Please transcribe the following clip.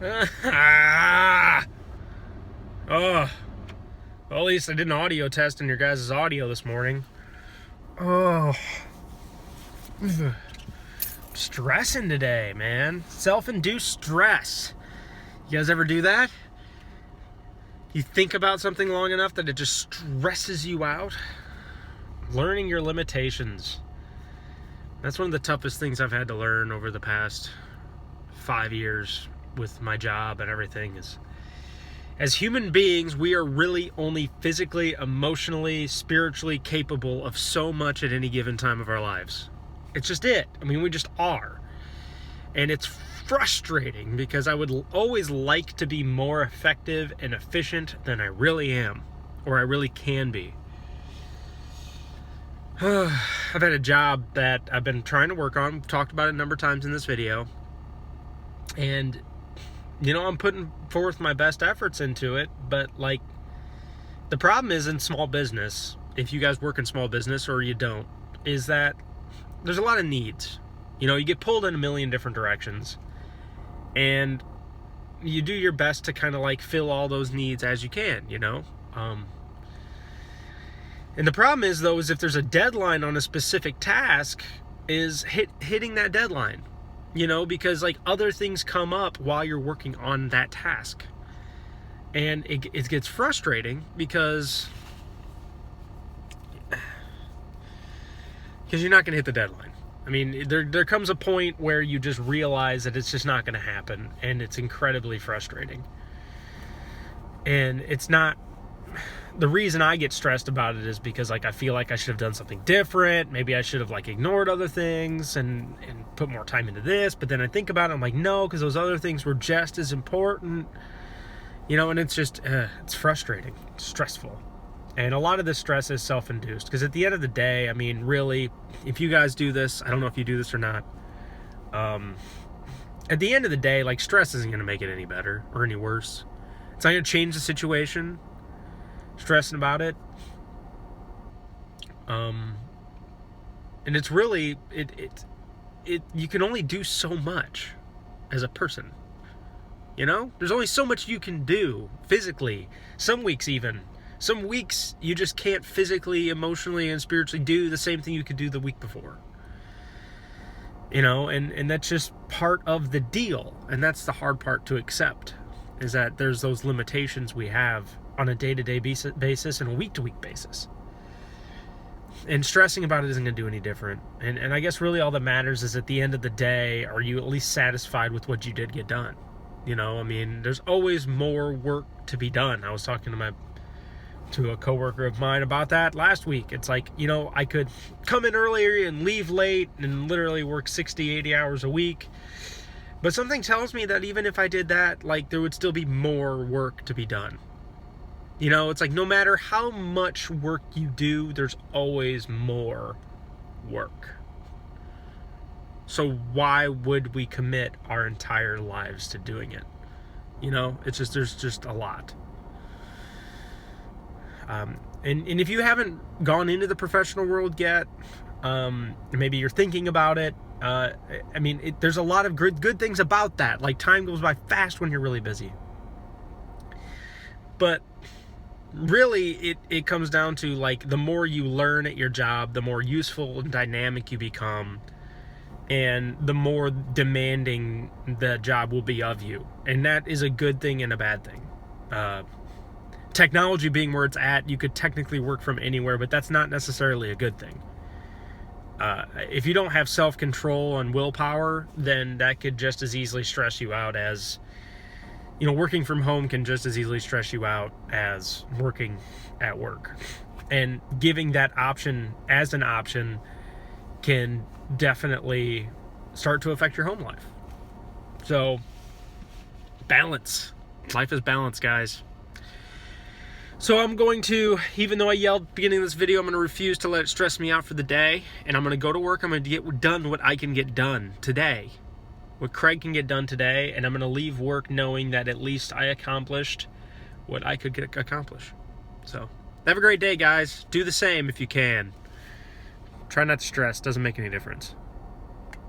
Oh, well, at least I did an audio test in your guys' audio this morning. Oh, I'm stressing today, man. Self-induced stress. You guys ever do that? You think about something long enough that it just stresses you out? Learning your limitations. That's one of the toughest things I've had to learn over the past 5 years with my job and everything is, as human beings, we are really only physically, emotionally, spiritually capable of so much at any given time of our lives. It's just it. I mean, we just are. And it's frustrating because I would always like to be more effective and efficient than I really am, or I really can be. I've had a job that I've been trying to work on. We've talked about it a number of times in this video. And, I'm putting forth my best efforts into it. But, the problem is in small business, if you guys work in small business or you don't, is that there's a lot of needs. You get pulled in a million different directions. And you do your best to kind of, fill all those needs as you can, And the problem is, though, is if there's a deadline on a specific task, is hitting that deadline, because other things come up while you're working on that task. And it gets frustrating because you're not going to hit the deadline. I mean, there comes a point where you just realize that it's just not going to happen, and it's incredibly frustrating. And it's not... The reason I get stressed about it is because, I feel like I should have done something different. Maybe I should have, ignored other things and put more time into this. But then I think about it, I'm like, no, because those other things were just as important. And it's just, it's frustrating, it's stressful. And a lot of this stress is self-induced. Because at the end of the day, I mean, really, if you guys do this, I don't know if you do this or not. At the end of the day, stress isn't going to make it any better or any worse. It's not going to change the situation. Stressing about it. And it's really, you can only do so much as a person. There's only so much you can do physically. Some weeks you just can't physically, emotionally, and spiritually do the same thing you could do the week before. And that's just part of the deal. And that's the hard part to accept, is that there's those limitations we have on a day-to-day basis and a week-to-week basis. And stressing about it isn't going to do any different. And I guess really all that matters is at the end of the day, are you at least satisfied with what you did get done? I mean, there's always more work to be done. I was talking to a coworker of mine about that last week. It's I could come in earlier and leave late and literally work 60, 80 hours a week. But something tells me that even if I did that, there would still be more work to be done. It's no matter how much work you do, there's always more work. So why would we commit our entire lives to doing it? There's just a lot. And if you haven't gone into the professional world yet, maybe you're thinking about it. There's a lot of good things about that. Time goes by fast when you're really busy. But really, it comes down to, the more you learn at your job, the more useful and dynamic you become, and the more demanding the job will be of you. And that is a good thing and a bad thing. Technology being where it's at, you could technically work from anywhere, but that's not necessarily a good thing. If you don't have self-control and willpower, then that could just as easily stress you out as... working from home can just as easily stress you out as working at work. And giving that option as an option can definitely start to affect your home life. So, balance. Life is balance, guys. So I'm going to, even though I yelled at the beginning of this video, I'm going to refuse to let it stress me out for the day. And I'm going to go to work. I'm going to get done what I can get done today. What Craig can get done today, and I'm going to leave work knowing that at least I accomplished what I could accomplish. So, have a great day, guys. Do the same if you can. Try not to stress. Doesn't make any difference.